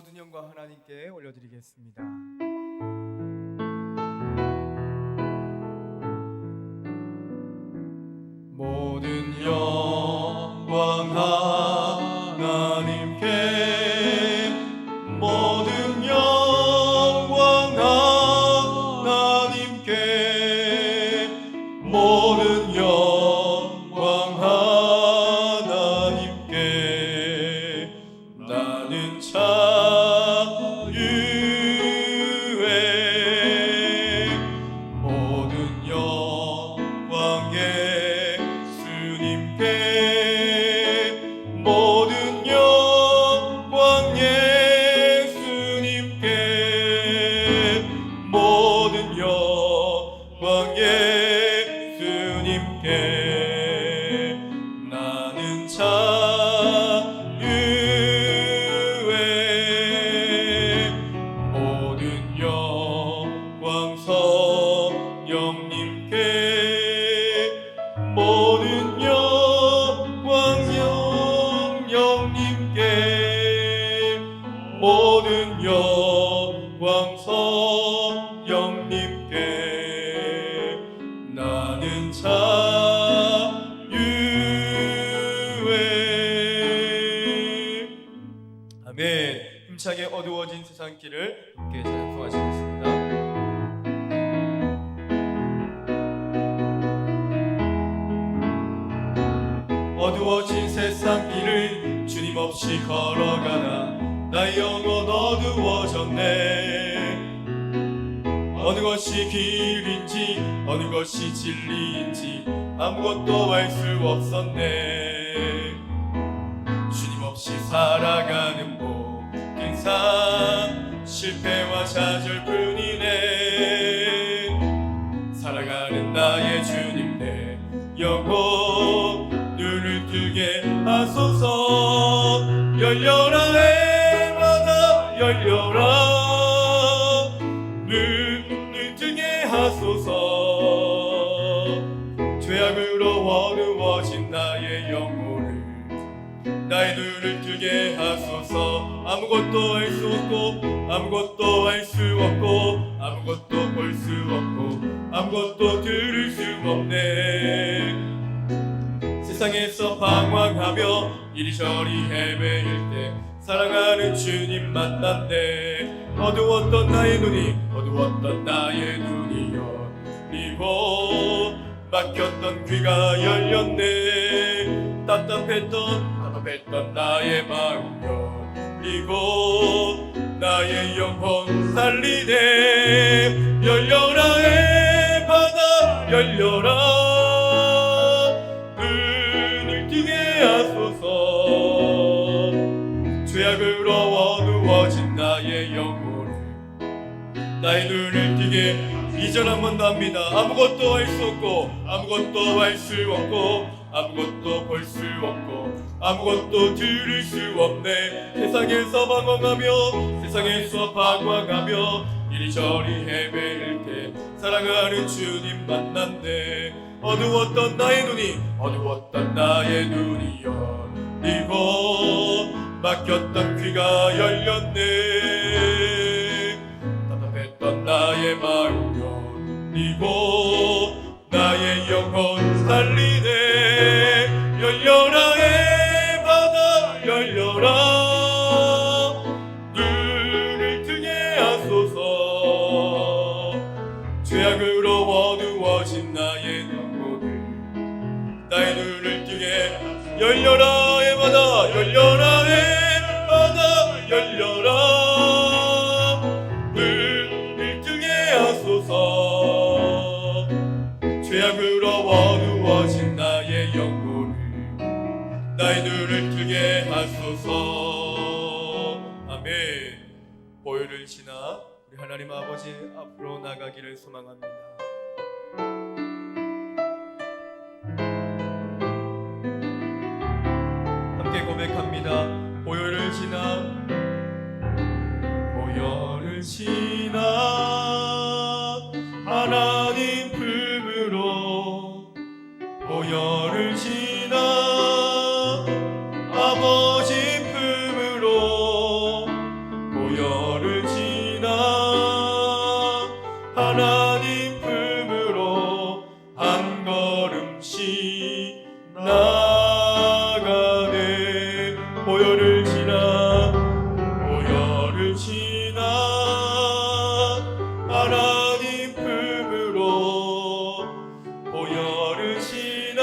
모든 영광 하나님께 올려드리겠습니다. 모든 영광 하나님께, 모든 영광 하나님께, 모든 영광 하나님께. 나는 자유해. 모든 영광 예수님께, 모든 영광 예수님께, 모든 영광 예수님께. 나는 자유해. 모든 영광 성령님께, 모든 영광 성령님께, 모든 영광 성령님께. 나는 자유해. 아멘. 힘차게 어두워진 세상 길을 함께 찬송하시겠습니다. 어두워진 세상 길을 주님 없이 걸어가나 나의 영혼 어두워졌네. 어느 것이 길인지 어느 것이 진리인지 아무것도 알 수 없었네. 주님 없이 살아가는 모든 삶 실패와 좌절뿐이네. 살아가는 나의 주님 내 영혼 눈을 뜨게 하소서. 열려라 해마다 열려라. 눈을 뜨게 하소서. 죄악으로 어두워진 나의 영혼을, 나의 눈을 뜨게 하소서. 아무것도 할 수 없고 아무것도 할 수 없고 아무것도 볼 수 없고 아무것도 들을 수 없네. 세상에서 방황하며 이리저리 헤매일 때 사랑하는 주님 만났네. 어두웠던 나의 눈이 어두웠던 나의 눈이 열리고 막혔던 귀가 열렸네. 답답했던 나의 마음 열리고 나의 영혼 살리네. 열려라 해 바다 열려라. 눈을 뜨게 하소서. 죄악으로 어두워진 나의 영혼을, 나의 눈을 뜨게 이전 한 번 더 합니다. 아무것도 할 수 없고 아무것도 할 수 없고 아무것도 볼 수 없고 아무것도 들을 수 없네. 세상에서 방황하며 이리저리 헤매일 때 사랑하는 주님 만났네. 어두웠던 나의 눈이 열리고 막혔던 귀가 열렸네. 답답했던 나의 마음 열리고 나의 영혼 살리네. 열려라 해 바다 열려라. 눈을 뜨게 하소서. 죄악으로 어두워진 나의 영혼을, 나의 눈을 뜨게 열려라 해 바다 열려라 해 바다 열려라. 눈을 뜨게 하소서. 죄악으로 어두워진 나의 영혼을, 나의 눈을 뜨게 하소서. 아멘. 보혈을 지나 우리 하나님 아버지 앞으로 나가기를 소망합니다. 함께 고백합니다. 보혈을 지나 하나님 품으로, 보혈을 지나 아버지 품으로, 나가네. 보혈을 지나 하나님 품으로 보혈을 지나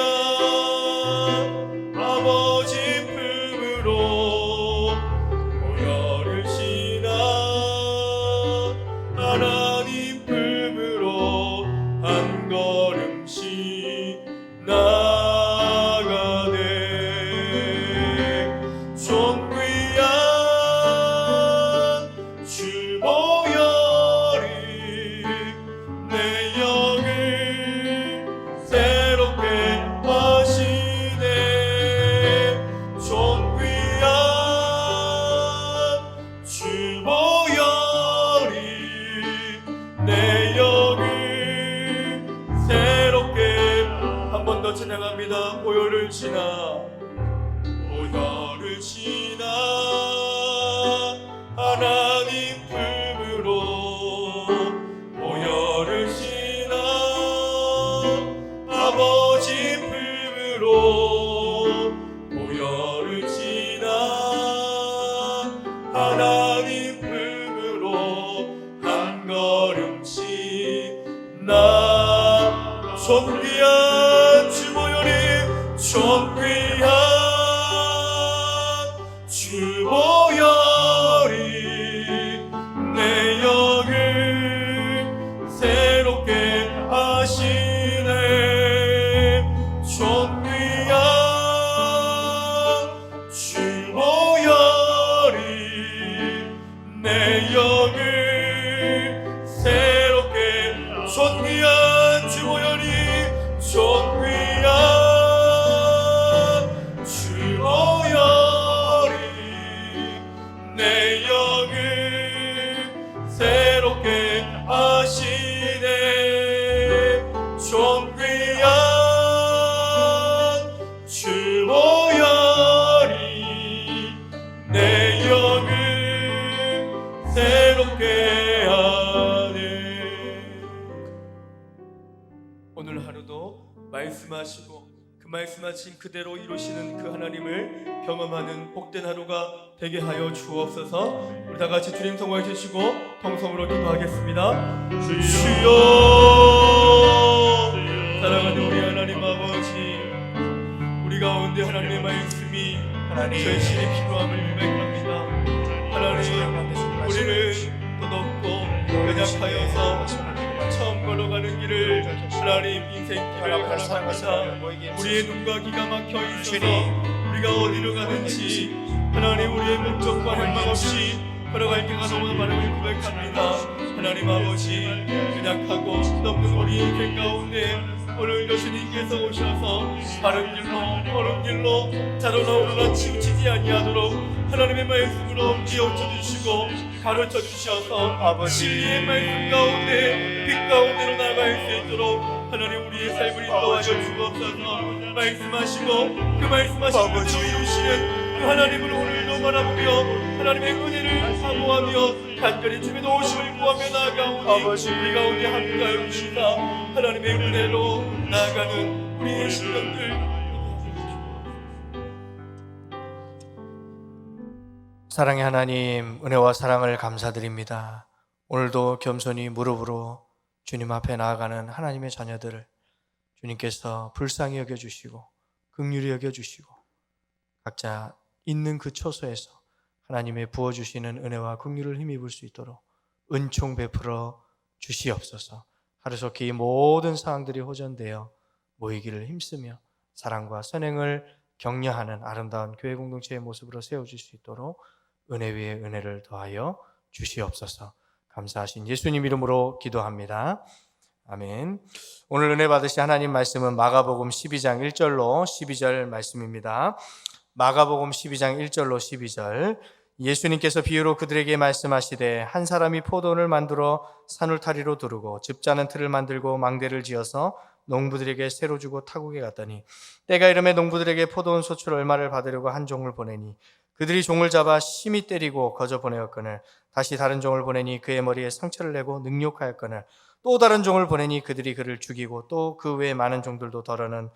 아버지 품으로 보혈을 지나 하나님 품으로 한 걸음씩 나가네. 존귀한 주 보혈이 내 영을 새롭게 하시네. 존귀한 주 보혈이 내 영을 새롭게. 한 번 더 찬양합니다. 보혈을 지나 보혈을 지나 하나님 품으로 보혈을 지나 아버지 품으로 보혈을 지나 하나님 품으로 한 걸음씩 나. 존귀한 주 보혈이 존귀한 주 보혈이 내 영을 새롭게 하시네. 존귀한 주 보혈이 내 영을 새롭게. 존귀한 주 보혈이 존귀한 주 보혈이 내 영을 새롭게 하시네. 존귀한 주 보혈이 내 영을 새롭게 하네. 오늘 하루도 말씀하시고 그 말씀하신 그대로 이루시는 그 하나님을 경험하는 복된 하루가 되게 하여 주옵소서. 우리 다 같이 주님 성화해 주시고 통성으로 기도하겠습니다. 주여, 사랑하는 우리 하나님 아버지, 우리 가운데 하나님의 말씀이 절실히 필요함을 고백합니다. 하나님, 우리는 더덥고 연약하여서 처음 걸어가는 길을 하나님 인생길을 걸어갑니다. 우리의 눈과 귀가 막혀 있어서 우리가 어디로 가는지 하나님 우리의 목적과 열망 없이 걸어갈 때가 너무 많음을 고백합니다. 하나님 아버지, 연약하고 넘는 우리 인생 가운데 오늘도 주님께서 오셔서 바른 길로 옳은 길로 자로나 오르나 치우치지 아니하도록 하나님의 말씀으로 깨우쳐주시고 가르쳐주셔서 진리의 말씀 가운데 빛 가운데로 나아갈 수 있도록 하나님 우리의 삶을 인도하여 주옵소서. 말씀하시고 그 말씀하신 그대로 이루시는 그 하나님을 오늘도 바라보며 하나님의 은혜를 사모하며 간절히 주의 도우심을 구하며 나아가오니 우리 가운데 함께하여 주시사 하나님의 은혜로 나아가는 우리의 심령들. 사랑의 하나님, 은혜와 사랑을 감사드립니다. 오늘도 겸손히 무릎으로 주님 앞에 나아가는 하나님의 자녀들을 주님께서 불쌍히 여겨주시고 긍휼히 여겨주시고 각자 있는 그 처소에서 하나님의 부어주시는 은혜와 긍휼을 힘입을 수 있도록 은총 베풀어 주시옵소서. 하루속히 이 모든 상황들이 호전되어 모이기를 힘쓰며 사랑과 선행을 격려하는 아름다운 교회 공동체의 모습으로 세워줄 수 있도록 은혜 위에 은혜를 더하여 주시옵소서. 감사하신 예수님 이름으로 기도합니다. 아멘. 오늘 은혜 받으신 하나님 말씀은 마가복음 12장 1절로 12절 말씀입니다. 마가복음 12장 1절로 12절. 예수님께서 비유로 그들에게 말씀하시되 한 사람이 포도원을 만들어 산울타리로 두르고 즙 짜는 틀을 만들고 망대를 지어서 농부들에게 새로 주고 타국에 갔더니 때가 이름에 농부들에게 포도원 소출 얼마를 받으려고 한 종을 보내니 그들이 종을 잡아 심히 때리고 거저 보내었거늘 다시 다른 종을 보내니 그의 머리에 상처를 내고 능욕하였거늘 또 다른 종을 보내니 그들이 그를 죽이고 또 그 외에 많은 종들도 더러는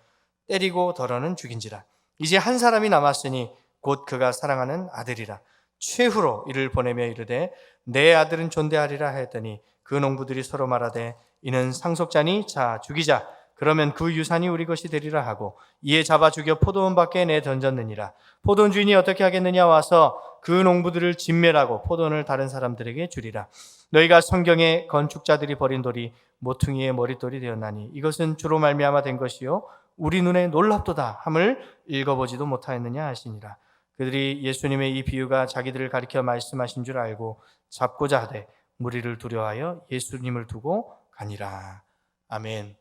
때리고 더러는 죽인지라. 이제 한 사람이 남았으니 곧 그가 사랑하는 아들이라. 최후로 이를 보내며 이르되 내 아들은 존대하리라 하였더니 그 농부들이 서로 말하되 이는 상속자니 자 죽이자. 그러면 그 유산이 우리 것이 되리라 하고 이에 잡아 죽여 포도원 밖에 내 던졌느니라. 포도원 주인이 어떻게 하겠느냐 와서 그 농부들을 진멸하고 포도원을 다른 사람들에게 주리라. 너희가 성경에 건축자들이 버린 돌이 모퉁이의 머릿돌이 되었나니 이것은 주로 말미암아 된 것이요 우리 눈에 놀랍도다 함을 읽어보지도 못하였느냐 하시니라. 그들이 예수님의 이 비유가 자기들을 가리켜 말씀하신 줄 알고 잡고자 하되 무리를 두려워하여 예수님을 두고 가니라. 아멘.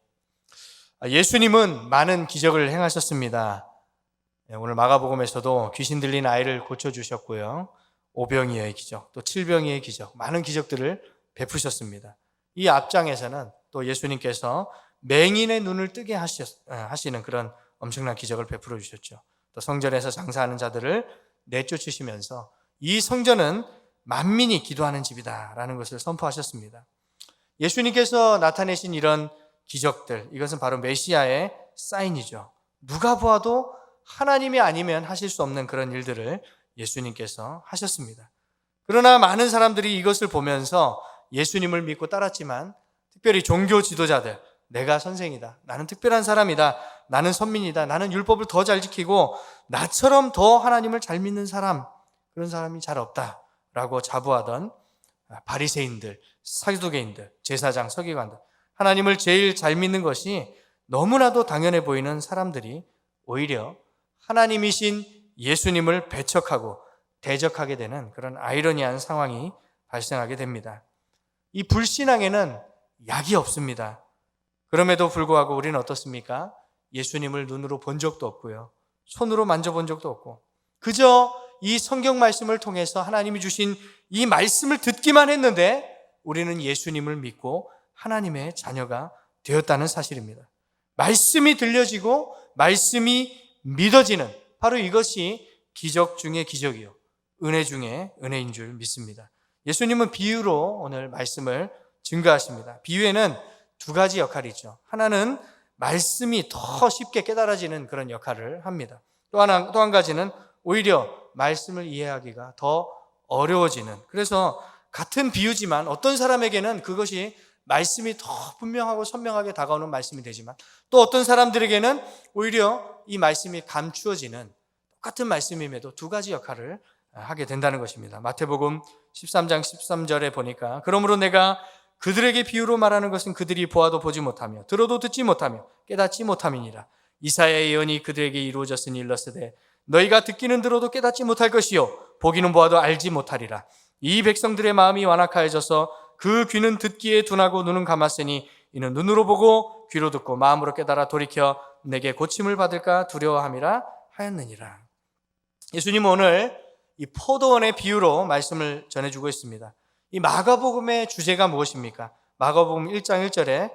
예수님은 많은 기적을 행하셨습니다. 오늘 마가복음에서도 귀신 들린 아이를 고쳐주셨고요. 오병이어의 기적, 또 칠병이의 기적, 많은 기적들을 베푸셨습니다. 이 앞장에서는 또 예수님께서 맹인의 눈을 뜨게 하시는 그런 엄청난 기적을 베풀어 주셨죠. 또 성전에서 장사하는 자들을 내쫓으시면서 이 성전은 만민이 기도하는 집이다라는 것을 선포하셨습니다. 예수님께서 나타내신 이런 기적들, 이것은 바로 메시아의 사인이죠. 누가 보아도 하나님이 아니면 하실 수 없는 그런 일들을 예수님께서 하셨습니다. 그러나 많은 사람들이 이것을 보면서 예수님을 믿고 따랐지만, 특별히 종교 지도자들, 내가 선생이다, 나는 특별한 사람이다, 나는 선민이다, 나는 율법을 더 잘 지키고 나처럼 더 하나님을 잘 믿는 사람, 그런 사람이 잘 없다라고 자부하던 바리새인들, 사두개인들, 제사장, 서기관들, 하나님을 제일 잘 믿는 것이 너무나도 당연해 보이는 사람들이 오히려 하나님이신 예수님을 배척하고 대적하게 되는 그런 아이러니한 상황이 발생하게 됩니다. 이 불신앙에는 약이 없습니다. 그럼에도 불구하고 우리는 어떻습니까? 예수님을 눈으로 본 적도 없고요, 손으로 만져본 적도 없고, 그저 이 성경 말씀을 통해서 하나님이 주신 이 말씀을 듣기만 했는데 우리는 예수님을 믿고 하나님의 자녀가 되었다는 사실입니다. 말씀이 들려지고 말씀이 믿어지는, 바로 이것이 기적 중의 기적이요, 은혜 중의 은혜인 줄 믿습니다. 예수님은 비유로 오늘 말씀을 증거하십니다. 비유에는 두 가지 역할이 있죠. 하나는 말씀이 더 쉽게 깨달아지는 그런 역할을 합니다. 또 한 가지는 오히려 말씀을 이해하기가 더 어려워지는, 그래서 같은 비유지만 어떤 사람에게는 그것이 말씀이 더 분명하고 선명하게 다가오는 말씀이 되지만, 또 어떤 사람들에게는 오히려 이 말씀이 감추어지는, 똑같은 말씀임에도 두 가지 역할을 하게 된다는 것입니다. 마태복음 13장 13절에 보니까 그러므로 내가 그들에게 비유로 말하는 것은 그들이 보아도 보지 못하며 들어도 듣지 못하며 깨닫지 못함이니라. 이사야의 예언이 그들에게 이루어졌으니 일렀으되 너희가 듣기는 들어도 깨닫지 못할 것이요 보기는 보아도 알지 못하리라. 이 백성들의 마음이 완악하여져서 그 귀는 듣기에 둔하고 눈은 감았으니 이는 눈으로 보고 귀로 듣고 마음으로 깨달아 돌이켜 내게 고침을 받을까 두려워함이라 하였느니라. 예수님은 오늘 이 포도원의 비유로 말씀을 전해주고 있습니다. 이 마가복음의 주제가 무엇입니까? 마가복음 1장 1절에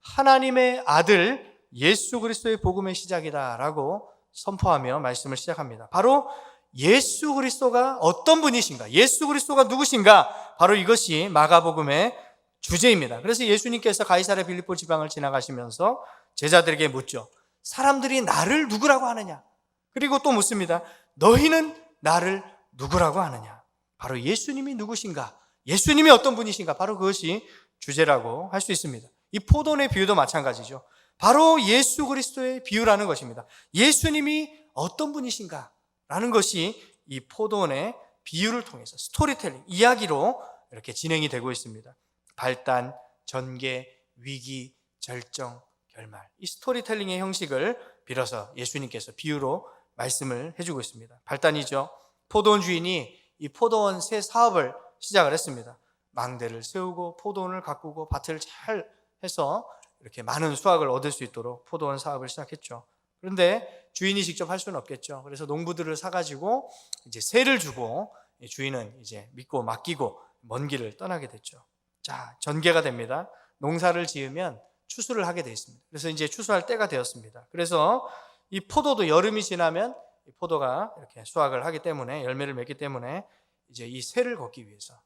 하나님의 아들 예수 그리스도의 복음의 시작이다라고 선포하며 말씀을 시작합니다. 바로 예수 그리스도가 어떤 분이신가, 예수 그리스도가 누구신가, 바로 이것이 마가복음의 주제입니다. 그래서 예수님께서 가이사랴 빌립보 지방을 지나가시면서 제자들에게 묻죠. 사람들이 나를 누구라고 하느냐? 그리고 또 묻습니다. 너희는 나를 누구라고 하느냐? 바로 예수님이 누구신가, 예수님이 어떤 분이신가, 바로 그것이 주제라고 할 수 있습니다. 이 포도원의 비유도 마찬가지죠. 바로 예수 그리스도의 비유라는 것입니다. 예수님이 어떤 분이신가 라는 것이 이 포도원의 비유를 통해서 스토리텔링, 이야기로 이렇게 진행이 되고 있습니다. 발단, 전개, 위기, 절정, 결말, 이 스토리텔링의 형식을 빌어서 예수님께서 비유로 말씀을 해주고 있습니다. 발단이죠. 포도원 주인이 이 포도원 새 사업을 시작을 했습니다. 망대를 세우고 포도원을 가꾸고 밭을 잘 해서 이렇게 많은 수확을 얻을 수 있도록 포도원 사업을 시작했죠. 그런데 주인이 직접 할 수는 없겠죠. 그래서 농부들을 사가지고 이제 세를 주고 주인은 이제 믿고 맡기고 먼 길을 떠나게 됐죠. 자, 전개가 됩니다. 농사를 지으면 추수를 하게 돼 있습니다. 그래서 이제 추수할 때가 되었습니다. 그래서 이 포도도 여름이 지나면 이 포도가 이렇게 수확을 하기 때문에, 열매를 맺기 때문에 이제 이 세를 걷기 위해서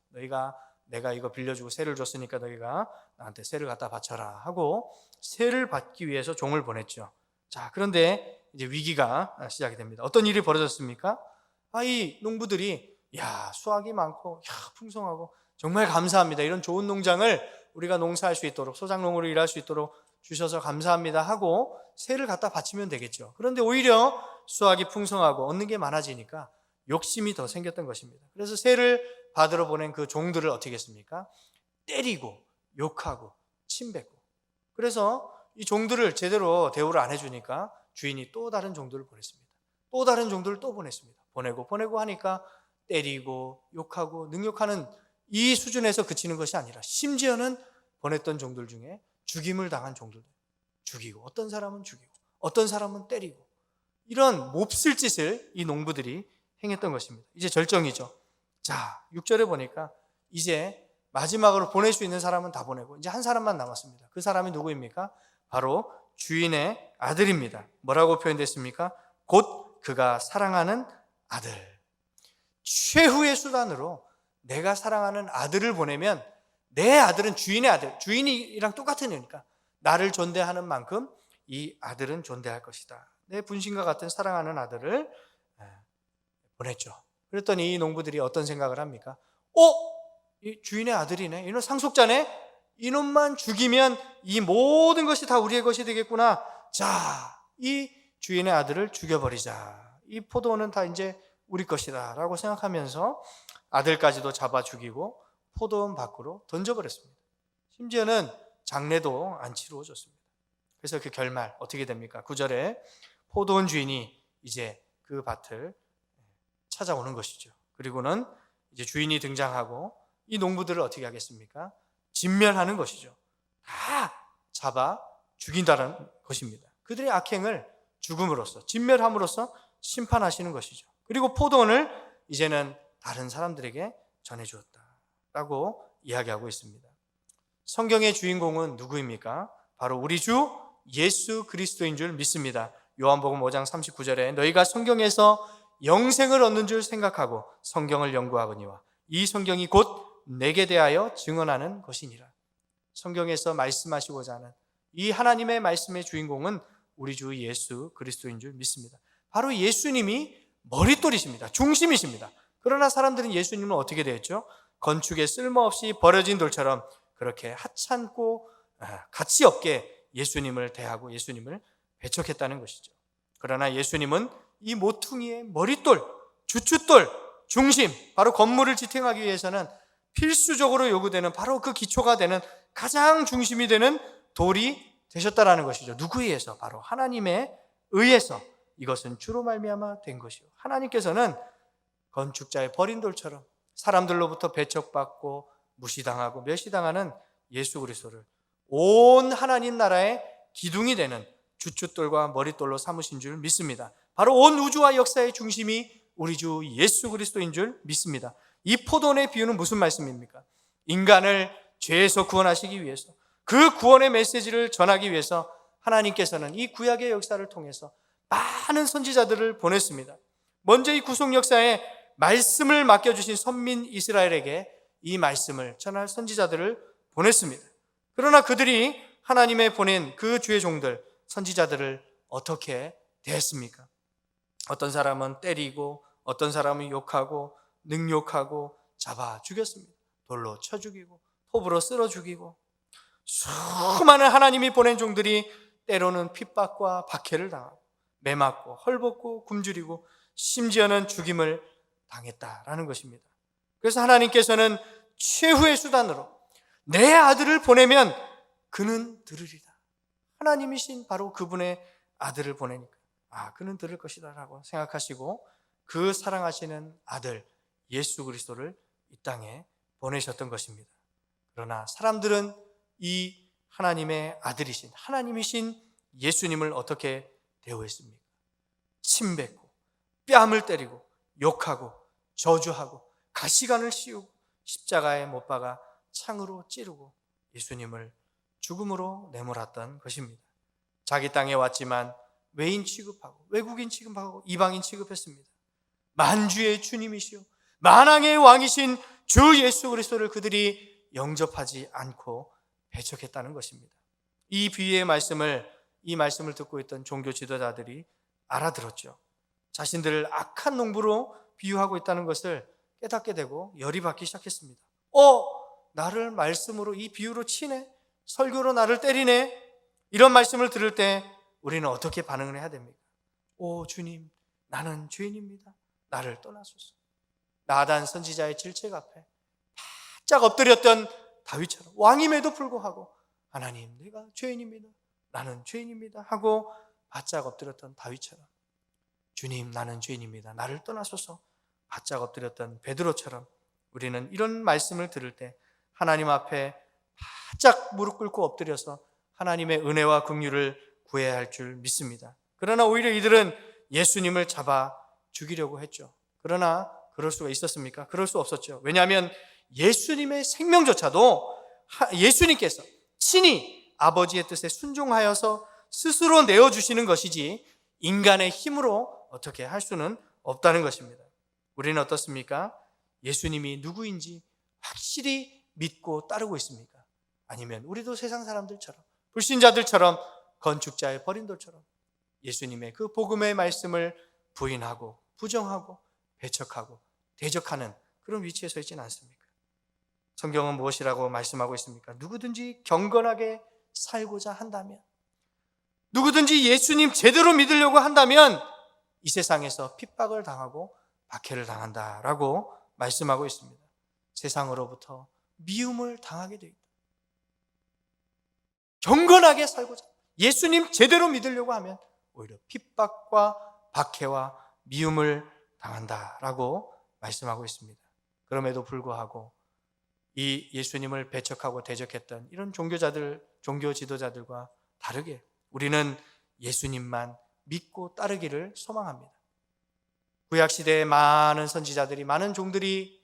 내가 이거 빌려주고 세를 줬으니까 너희가 나한테 세를 갖다 바쳐라 하고 세를 받기 위해서 종을 보냈죠. 자, 그런데 이제 위기가 시작이 됩니다. 어떤 일이 벌어졌습니까? 이 농부들이 수확이 많고 풍성하고 정말 감사합니다. 이런 좋은 농장을 우리가 농사할 수 있도록, 소작농으로 일할 수 있도록 주셔서 감사합니다 하고 새를 갖다 바치면 되겠죠. 그런데 오히려 수확이 풍성하고 얻는 게 많아지니까 욕심이 더 생겼던 것입니다. 그래서 새를 받으러 보낸 그 종들을 어떻게 했습니까? 때리고 욕하고 침뱉고. 그래서 이 종들을 제대로 대우를 안 해주니까 주인이 또 다른 종들을 보냈습니다. 또 다른 종들을 또 보냈습니다. 보내고 하니까 때리고 욕하고 능욕하는 이 수준에서 그치는 것이 아니라 심지어는 보냈던 종들 중에 죽임을 당한 종들도 죽이고, 어떤 사람은 죽이고 어떤 사람은 때리고, 이런 몹쓸 짓을 이 농부들이 행했던 것입니다. 이제 절정이죠. 자, 6절에 보니까 이제 마지막으로 보낼 수 있는 사람은 다 보내고 이제 한 사람만 남았습니다. 그 사람이 누구입니까? 바로 주인의 아들입니다. 뭐라고 표현됐습니까? 곧 그가 사랑하는 아들. 최후의 수단으로 내가 사랑하는 아들을 보내면 내 아들은 주인의 아들, 주인이랑 똑같은 애니까 나를 존대하는 만큼 이 아들은 존대할 것이다. 내 분신과 같은 사랑하는 아들을 보냈죠. 그랬더니 이 농부들이 어떤 생각을 합니까? 이 주인의 아들이네, 이놈 상속자네, 이놈만 죽이면 이 모든 것이 다 우리의 것이 되겠구나. 자, 이 주인의 아들을 죽여버리자. 이 포도원은 다 이제 우리 것이다 라고 생각하면서 아들까지도 잡아 죽이고 포도원 밖으로 던져버렸습니다. 심지어는 장례도 안 치루어졌습니다. 그래서 그 결말 어떻게 됩니까? 9절에 포도원 주인이 이제 그 밭을 찾아오는 것이죠. 그리고는 이제 주인이 등장하고 이 농부들을 어떻게 하겠습니까? 진멸하는 것이죠. 다 잡아 죽인다는 것입니다. 그들의 악행을 죽음으로써, 진멸함으로써 심판하시는 것이죠. 그리고 포도원을 이제는 다른 사람들에게 전해주었다라고 이야기하고 있습니다. 성경의 주인공은 누구입니까? 바로 우리 주 예수 그리스도인 줄 믿습니다. 요한복음 5장 39절에 너희가 성경에서 영생을 얻는 줄 생각하고 성경을 연구하거니와 이 성경이 곧 내게 대하여 증언하는 것이니라. 성경에서 말씀하시고자 하는 이 하나님의 말씀의 주인공은 우리 주 예수 그리스도인 줄 믿습니다. 바로 예수님이 머릿돌이십니다. 중심이십니다. 그러나 사람들은 예수님은 어떻게 되었죠? 건축에 쓸모없이 버려진 돌처럼 그렇게 하찮고 가치 없게 예수님을 대하고 예수님을 배척했다는 것이죠. 그러나 예수님은 이 모퉁이의 머릿돌, 주춧돌, 중심, 바로 건물을 지탱하기 위해서는 필수적으로 요구되는 바로 그 기초가 되는 가장 중심이 되는 돌이 되셨다라는 것이죠. 누구에 의해서? 바로 하나님에 의해서 이것은 주로 말미암아 된 것이요. 하나님께서는 건축자의 버린 돌처럼 사람들로부터 배척받고 무시당하고 멸시당하는 예수 그리스도를 온 하나님 나라의 기둥이 되는 주춧돌과 머릿돌로 삼으신 줄 믿습니다. 바로 온 우주와 역사의 중심이 우리 주 예수 그리스도인 줄 믿습니다. 이 포도원의 비유는 무슨 말씀입니까? 인간을 죄에서 구원하시기 위해서, 그 구원의 메시지를 전하기 위해서 하나님께서는 이 구약의 역사를 통해서 많은 선지자들을 보냈습니다. 먼저 이 구속 역사에 말씀을 맡겨주신 선민 이스라엘에게 이 말씀을 전할 선지자들을 보냈습니다. 그러나 그들이 하나님의 보낸 그 주의 종들, 선지자들을 어떻게 대했습니까? 어떤 사람은 때리고 어떤 사람은 욕하고 능욕하고 잡아 죽였습니다. 돌로 쳐 죽이고 톱으로 쓸어 죽이고, 수많은 하나님이 보낸 종들이 때로는 핍박과 박해를 당하고 매맞고 헐벗고 굶주리고 심지어는 죽임을 당했다라는 것입니다. 그래서 하나님께서는 최후의 수단으로 내 아들을 보내면 그는 들으리라. 하나님이신 바로 그분의 아들을 보내니까 그는 들을 것이다 라고 생각하시고 그 사랑하시는 아들 예수 그리스도를 이 땅에 보내셨던 것입니다. 그러나 사람들은 이 하나님의 아들이신 하나님이신 예수님을 어떻게 대우했습니까? 침뱉고 뺨을 때리고 욕하고 저주하고 가시관을 씌우고 십자가에 못 박아 창으로 찌르고 예수님을 죽음으로 내몰았던 것입니다. 자기 땅에 왔지만 외인 취급하고 외국인 취급하고 이방인 취급했습니다. 만주의 주님이시오 만왕의 왕이신 주 예수 그리스도를 그들이 영접하지 않고 배척했다는 것입니다. 이 비유의 말씀을 이 말씀을 듣고 있던 종교 지도자들이 알아들었죠. 자신들을 악한 농부로 비유하고 있다는 것을 깨닫게 되고 열이 받기 시작했습니다. 나를 말씀으로 이 비유로 치네? 설교로 나를 때리네? 이런 말씀을 들을 때 우리는 어떻게 반응을 해야 됩니까? 주님, 나는 죄인입니다. 나를 떠나소서. 나단 선지자의 질책 앞에 바짝 엎드렸던 다윗처럼 왕임에도 불구하고 하나님, 내가 죄인입니다. 나는 죄인입니다. 하고 바짝 엎드렸던 다윗처럼 주님, 나는 죄인입니다. 나를 떠나소서. 바짝 엎드렸던 베드로처럼 우리는 이런 말씀을 들을 때 하나님 앞에 바짝 무릎 꿇고 엎드려서 하나님의 은혜와 긍휼을 구해야 할 줄 믿습니다. 그러나 오히려 이들은 예수님을 잡아 죽이려고 했죠. 그러나 그럴 수가 있었습니까? 그럴 수 없었죠. 왜냐하면 예수님의 생명조차도 예수님께서 친히 아버지의 뜻에 순종하여서 스스로 내어주시는 것이지 인간의 힘으로 어떻게 할 수는 없다는 것입니다. 우리는 어떻습니까? 예수님이 누구인지 확실히 믿고 따르고 있습니까? 아니면 우리도 세상 사람들처럼, 불신자들처럼, 건축자의 버린 돌처럼 예수님의 그 복음의 말씀을 부인하고 부정하고 배척하고 대적하는 그런 위치에 서 있지는 않습니까? 성경은 무엇이라고 말씀하고 있습니까? 누구든지 경건하게 살고자 한다면, 누구든지 예수님 제대로 믿으려고 한다면 이 세상에서 핍박을 당하고 박해를 당한다라고 말씀하고 있습니다. 세상으로부터 미움을 당하게 되어 있다. 경건하게 살고자, 예수님 제대로 믿으려고 하면 오히려 핍박과 박해와 미움을 당한다라고 말씀하고 있습니다. 그럼에도 불구하고 이 예수님을 배척하고 대적했던 이런 종교자들, 종교 지도자들과 다르게 우리는 예수님만 믿고 따르기를 소망합니다. 구약시대에 많은 선지자들이, 많은 종들이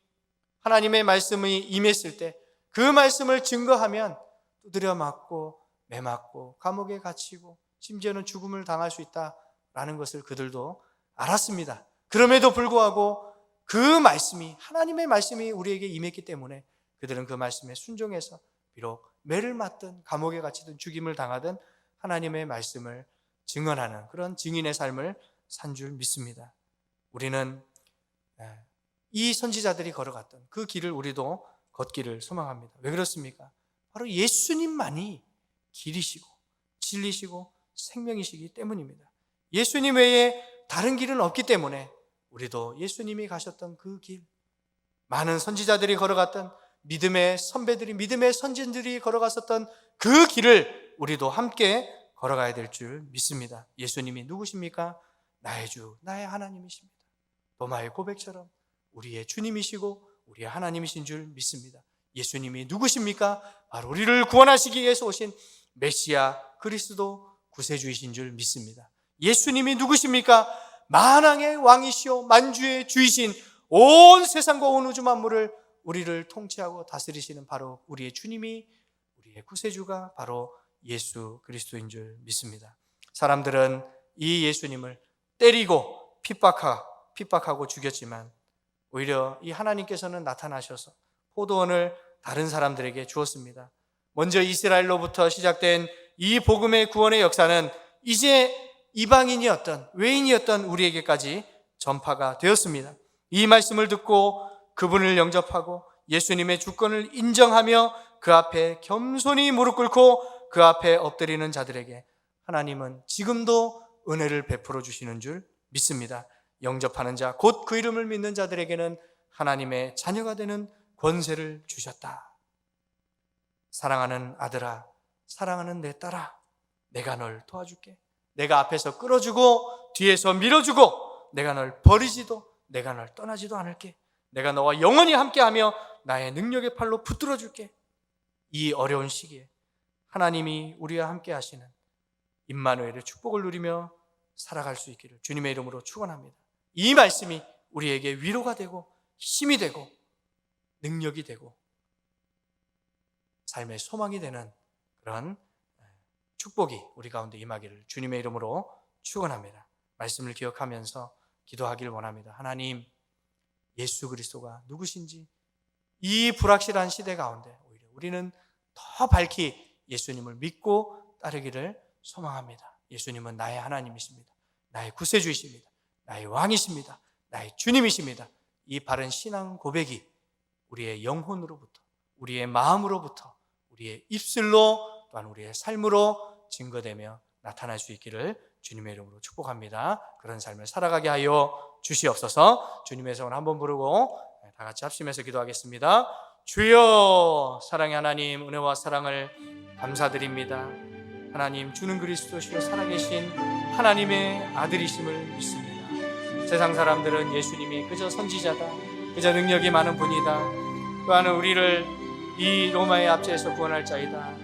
하나님의 말씀이 임했을 때 그 말씀을 증거하면 두드려 맞고 매맞고 감옥에 갇히고 심지어는 죽음을 당할 수 있다라는 것을 그들도 알았습니다. 그럼에도 불구하고 그 말씀이, 하나님의 말씀이 우리에게 임했기 때문에 그들은 그 말씀에 순종해서 비록 매를 맞든 감옥에 갇히든 죽임을 당하든 하나님의 말씀을 증언하는 그런 증인의 삶을 산 줄 믿습니다. 우리는 이 선지자들이 걸어갔던 그 길을 우리도 걷기를 소망합니다. 왜 그렇습니까? 바로 예수님만이 길이시고 진리시고 생명이시기 때문입니다. 예수님 외에 다른 길은 없기 때문에 우리도 예수님이 가셨던 그 길, 많은 선지자들이 걸어갔던, 믿음의 선배들이, 믿음의 선진들이 걸어갔었던 그 길을 우리도 함께 걸어가야 될 줄 믿습니다. 예수님이 누구십니까? 나의 주, 나의 하나님이십니다. 도마의 고백처럼 우리의 주님이시고 우리의 하나님이신 줄 믿습니다. 예수님이 누구십니까? 바로 우리를 구원하시기 위해서 오신 메시아 그리스도 구세주이신 줄 믿습니다. 예수님이 누구십니까? 만왕의 왕이시오 만주의 주이신, 온 세상과 온 우주 만물을 우리를 통치하고 다스리시는 바로 우리의 주님이, 우리의 구세주가 바로 예수 그리스도인 줄 믿습니다. 사람들은 이 예수님을 때리고 핍박하고 죽였지만 오히려 이 하나님께서는 나타나셔서 포도원을 다른 사람들에게 주었습니다. 먼저 이스라엘로부터 시작된 이 복음의 구원의 역사는 이제 이방인이었던, 외인이었던 우리에게까지 전파가 되었습니다. 이 말씀을 듣고 그분을 영접하고 예수님의 주권을 인정하며 그 앞에 겸손히 무릎 꿇고 그 앞에 엎드리는 자들에게 하나님은 지금도 은혜를 베풀어 주시는 줄 믿습니다. 영접하는 자, 곧 그 이름을 믿는 자들에게는 하나님의 자녀가 되는 권세를 주셨다. 사랑하는 아들아, 사랑하는 내 딸아, 내가 널 도와줄게. 내가 앞에서 끌어주고 뒤에서 밀어주고 내가 널 버리지도, 내가 널 떠나지도 않을게. 내가 너와 영원히 함께하며 나의 능력의 팔로 붙들어 줄게. 이 어려운 시기에 하나님이 우리와 함께 하시는 임마누엘의 축복을 누리며 살아갈 수 있기를 주님의 이름으로 축원합니다. 이 말씀이 우리에게 위로가 되고 힘이 되고 능력이 되고 삶의 소망이 되는 그런 축복이 우리 가운데 임하기를 주님의 이름으로 축원합니다. 말씀을 기억하면서 기도하기를 원합니다. 하나님, 예수 그리스도가 누구신지 이 불확실한 시대 가운데 오히려 우리는 더 밝히 예수님을 믿고 따르기를 소망합니다. 예수님은 나의 하나님이십니다. 나의 구세주이십니다. 나의 왕이십니다. 나의 주님이십니다. 이 바른 신앙 고백이 우리의 영혼으로부터, 우리의 마음으로부터, 우리의 입술로, 또한 우리의 삶으로 증거되며 나타날 수 있기를 주님의 이름으로 축복합니다. 그런 삶을 살아가게 하여 주시옵소서. 주님의 성을 한번 부르고 다 같이 합심해서 기도하겠습니다. 주여, 사랑의 하나님, 은혜와 사랑을 감사드립니다. 하나님, 주는 그리스도시요 살아계신 하나님의 아들이심을 믿습니다. 세상 사람들은 예수님이 그저 선지자다, 그저 능력이 많은 분이다, 또한 우리를 이 로마의 압제에서 구원할 자이다,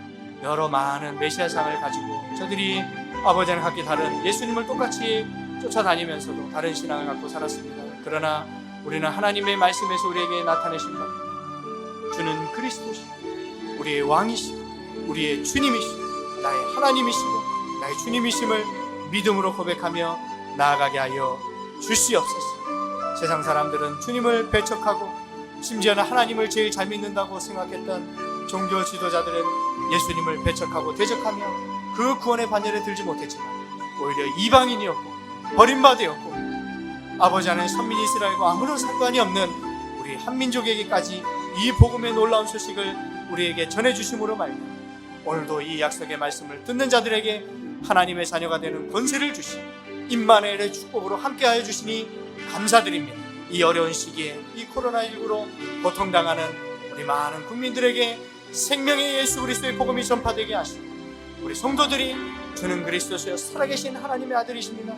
여러 많은 메시아상을 가지고 저들이 아버지랑 각기 다른 예수님을 똑같이 쫓아다니면서도 다른 신앙을 갖고 살았습니다. 그러나 우리는 하나님의 말씀에서 우리에게 나타내신 것, 주는 그리스도시고 우리의 왕이시고 우리의 주님이시고 나의 하나님이시고 나의 주님이심을 믿음으로 고백하며 나아가게 하여 주시옵소서. 세상 사람들은 주님을 배척하고 심지어는 하나님을 제일 잘 믿는다고 생각했던 종교 지도자들은 예수님을 배척하고 대적하며 그 구원의 반열에 들지 못했지만 오히려 이방인이었고 버림받았고 아버지 하나님 선민 이스라엘과 아무런 상관이 없는 우리 한민족에게까지 이 복음의 놀라운 소식을 우리에게 전해주심으로 말미암아 오늘도 이 약속의 말씀을 듣는 자들에게 하나님의 자녀가 되는 권세를 주시고 임마누엘의 축복으로 함께하여 주시니 감사드립니다. 이 어려운 시기에 이 코로나19로 고통당하는 우리 많은 국민들에게 생명의 예수 그리스도의 복음이 전파되게 하시고 우리 성도들이 주는 그리스도시여 살아계신 하나님의 아들이십니다.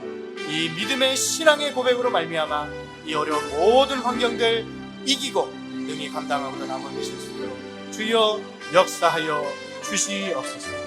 이 믿음의 신앙의 고백으로 말미암아 이 어려운 모든 환경들 이기고 능히 감당하고 남은 미실 수 있도록 주여 역사하여 주시옵소서.